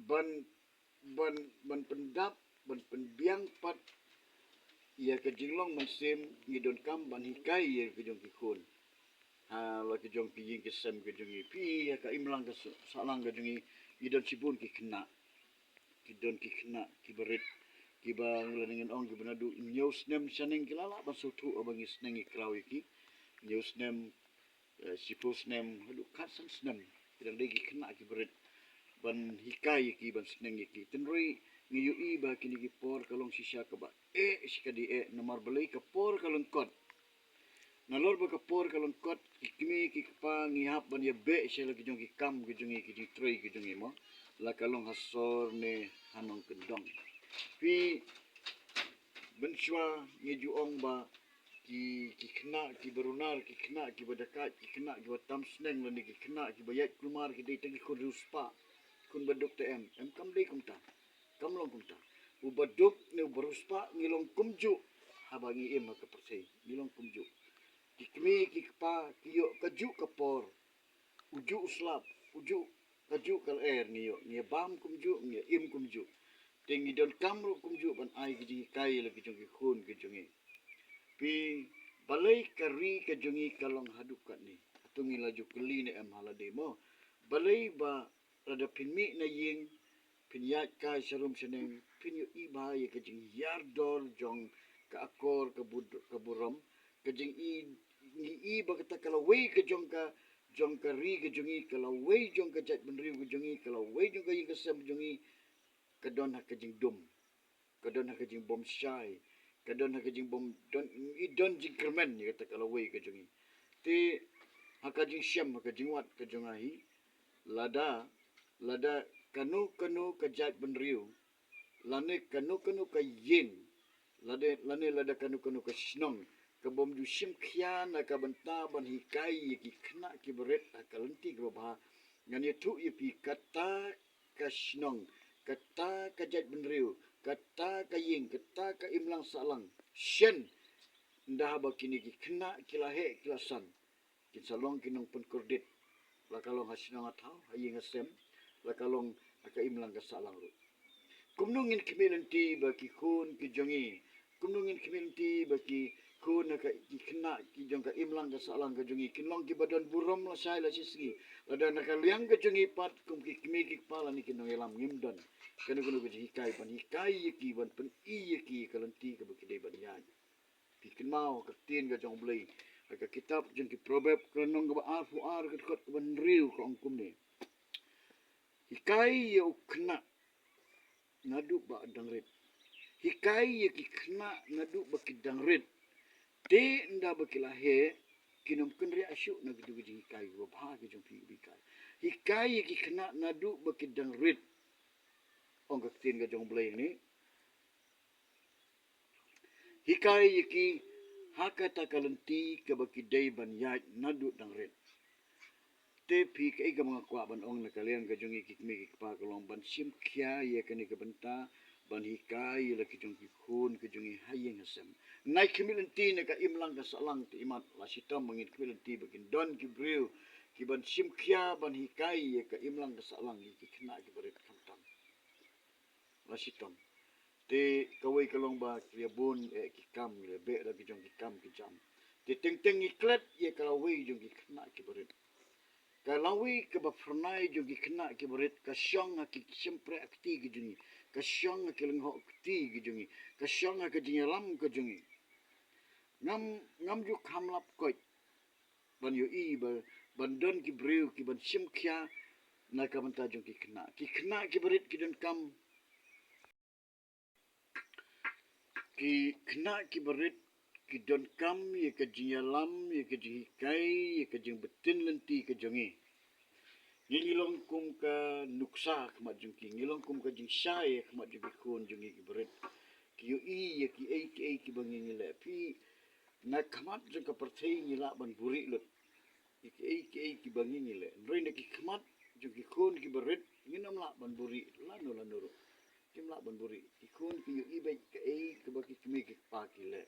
ban ban ban pendap ban penbiang pat ia ke jinglong man sem ngidon kam ban hikai ia ke jong kikun la ke jong piying ke sem ke jong pi ia ka imlang ke salang ke jong ngidon sibun ki kena kidon ki kena ki berit ki bang dengan ong ki benadu news nem saneng kilala basutu abangi sneng ikraw iki news nem sipus nem hadu kasan snem kidang degi kena ki berit ban hikai ki ban sneng ki tenroi ngiyu i ba kini ki por kalong sisya ka ba sikadi nomor belai ka por kalong kot nalor ba ka por kalong kot kimi ki pa ngihap ban ya be sela ki jong ki kam ki jong ki trei ki jong mo la kalong hasor ne hanong kendong pi benswa ngeju ong ba ki kena ki berunar ki kena ki badakat ki kena ki batam sneng lan ki kena ki bayat kumar ki dei tagi kun ruspa kun baduk tem kam dei kumta kam long kumta u baduk ne beruspa ngilong kumju habangi em ka persei ngilong kumju ki kemi ki pa ki yo kaju kapor uju uslap uju kaju kal niyo ni bam kumju ni im kumju tengi don kamru kumju ban ai ki kai la ki jong ki khun ki jongi pi balai kari ke jongi kalong haduk kat ni atungi laju keli ne em halade mo balai ba rada pinmi na ying pinyat kai sarum seneng pinyu i ba ye ke jing yar dor jong ka akor ka buram ke jing i ba kata kalau wei ke jong ka ri ke jongi kalau wei jong ka jat benriu ke jongi kalau wei jong ka ying ka sem jongi kadon ha ke jing dum kadon ha ke jing bom syai kadon ha ke jing bom don jing kermen ni kata kalau wei ke jongi ti ha ka jing syam ha ka jing wat ke jong ahi lada kanu ka jat benriu lane kanu ka yin lada kanu ka snong ka bom ju sim khian ka banta ban hikai ki khna ki beret ka lenti ka ba ngani tu i pi kata ka snong kata ka jat benriu kata ka yin kata ka imlang salang shen ndah ba kini ki khna ki lahe ki lasan ki salong kinong pun kordit la kalong hasinong athau haying asem la kalong aka imlang ka salang ru kumnungin community ba ki khun ki jongi kumnungin community ba ki khun ka ki khna ki jong ka imlang ka salang ka jongi kinlong ki badan burom la sai la sisgi la dan ka liang ka jongi pat kum ki kimi ki pala ni kinong elam ngimdan kanu ki hikai ban hikai ki ban pen i ki kalanti ka ba ki dei ban yan ki kinmau ka tin ka jong blai ka kitab jong ki proverb kanong ka ar fu ar ka kot ban riu ka ong kum ni hikai yo khna ngadu ba dangret hikai ye ki khna ngadu ba ki dangret te nda ba ki lahe kinom kendri asyu na gitu gitu hikai ba bha ki jong pi hikai hikai ye ki khna ngadu ba ki dangret ong ka tin ka jong blai ni hikai ye ki hakata kalanti ka ba ki dei ban yat ngadu dangret te pi ka iga mga kwa ban ong na kalian ka jong ki mi ki pa kalong ban sim khia ye ka ni ka banta ban hikai la ki jong ki khun ki jong hayeng hasem nai community na ka imlang ka salang ti imat la sitam mangin community bakin don ki briu ki ban sim khia ban hikai ye ka imlang ka salang ki khna ki baret khamtam la sitam te kawai kalong ba ki bun ki kam le be la ki jong ki kam ki jam te teng teng ki klet ye kalawai jong ki khna ki baret kalawi ke bafernai jogi kena ke berit ka syang ki sempre akti ki jungi ka syang ki lengho akti ki jungi ka syang ki jingalam ki jungi ngam ju khamlap koi ban yo i ban don ki breu ki ban sim khia na ka banta jogi kena ki berit ki don kam ki kena ki berit ki don kam ye ka jingalam ye ka jikai ye ka jing betin lenti ka jungi ngilong kum ka nuksa khmat jungki ngilong kum ka jing sai khmat jungki khon jungi ki berit ki yo i ye ki ki bangi ngile pi na khmat jung ka perthei ngila ban buri lut ki ki bangi ngile roi na ki khmat jungki khon ki berit nginam la ban buri lanu ru kim la ban buri ki khon ki yo i ba ki ba ki kimi ki pa ki le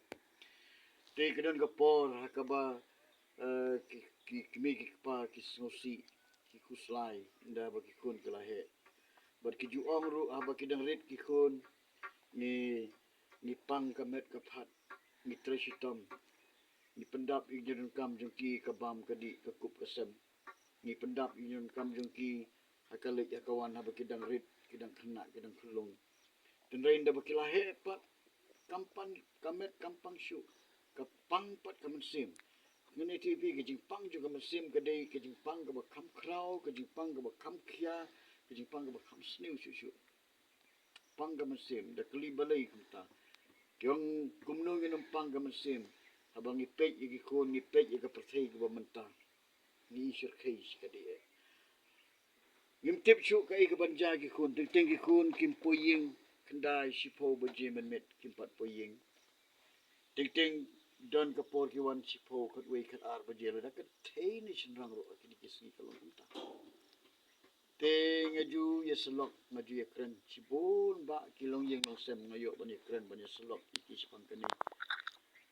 te kedon ka por ka ba ki kimi ki pa ki snosi ki kuslai nda ba ki kun kala he Bat ki juong ru haba ki dang rit ki khun ni pang kamet kaphat ni tresitom ni pendap i jun kam jung ki kabam kadi kakup kasem ni pendap i jun kam jung ki hakalik kawan haba ki dang rit ki dang khna ki dang khulung ten rain da bakila he pat kampan kamet kampang syu kapang pat kamen sim ngene TV ke jingpang juga mesim kedai ke jingpang ke bakam krau ke jingpang ke bakam kia ke jingpang ke bakam snew syu pang ke mesim da keli balai kumta kyong kumno ngi pang ke mesim abang ipek yagi kon ipek yaga perthai ke bamenta ni shir kai kadai ngim tip syu kai ke banja ki kon ting ki kon kim poying kendai sipo baje met kim pat poying ting don kapor ki wan sipo kat wei kat ar baje la kat thei ni shinrang ro ki kisni kalong kumta te ngaju ya selok ngaju ya kren sibon ba kilong yeng long sem ngayo ban ya kren ban ya selok iki sipang kani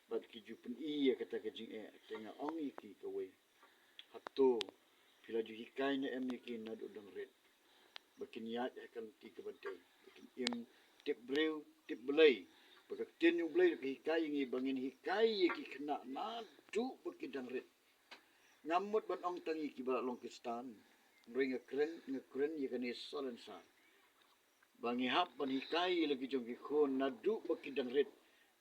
bat ki jupen I ya kata ke jing tenga ong iki ka wei hatto pila ju hikai na em iki na do dang red bakin yat akan ti ke badai bakin im tip breu tip belai bakak tin yung belai ke hikai ngi bangin hikai iki kena na du bakin dang red ngamut ban ong tangi ki bala long kistan ring ngekren ya kani solen sa bangi hap ban hikai lagi jong ki khon na du bakin dang red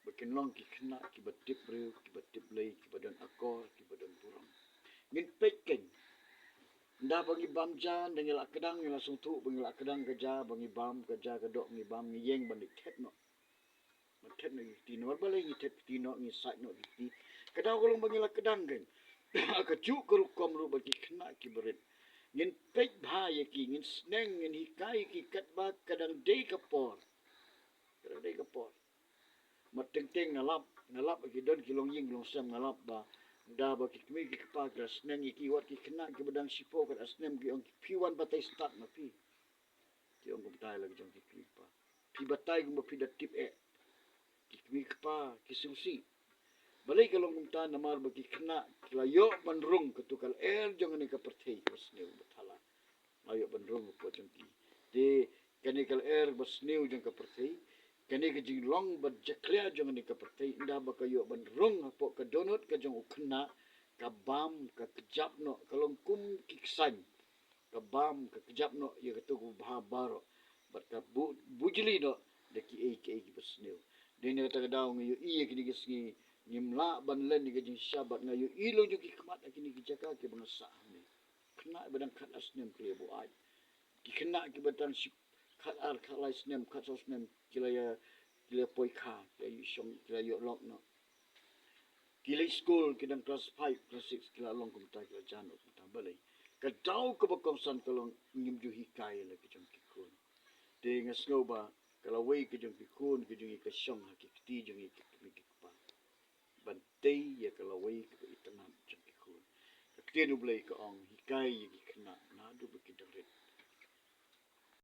bakin long ki kena ki batip breu ki batip lay ki badan akor ki badan burang ngin peken nda bangi bam jan dengan lak kedang yang langsung tu bangi lak kedang kerja bangi bam kerja kedok ngi bam ngi yeng ban tet no tet no ti no balai ngi tet ti no ngi sat no ti kedau kolong bangi lak kedang kan ka ju keru kom ru bagi kena ki berit ngin pek bha ye ki ngin sneng ngin hikai ki kat ba kadang dei kapor kadang dei kapor mat teng ngalap ki don ki long ying long sam ngalap ba da ba ki kmi ki pa ka sneng ki wat ki kena ki badang sipo ka asnem ki ong piwan batai start na pi ti ong kumtai lagi jong ki pi pa pi batai gum pi da tip ki kmi ki pa ki susi balai kalong kumta namar ba ki kena layo bandrung ketukal jong ni ka perthei ka sneu bathala layo bandrung po jong ki de kanikal basneu jong ka perthei kani ke jing long ba jaklia jong ni ka perthei nda ba kayo bandrung po ka donut ka jong ukna ka bam ka kejap no kalong kum kiksan ka bam ka kejap no ye ka tu bah baro bat ka bujli no de ki ki basneu de ne ta daw ngi ye ki ni gisngi nimla ban len ni jing sabat ngayu ilo ju ki kmat akini ki jaka ki bangsa ni kena badang khat asnem kle bu ai ki kena ki batan khat ar khalai snem khat snem kilaya poi kha ya yu shom kila yo lok no kila school kidang class 5 class 6 kila long kum ta kila jan kum ta balai ka dau ka ba kom san kalong ngim ju hikai la ki jong ki kun te ngas no ba kala wei ki jong ki kun ki jong ki shong ha ki ti jong ki pa bantai ya kala wei ki itanan jong ki kun ka tienu blai ka ong hikai ki kena na du ba ki dang ret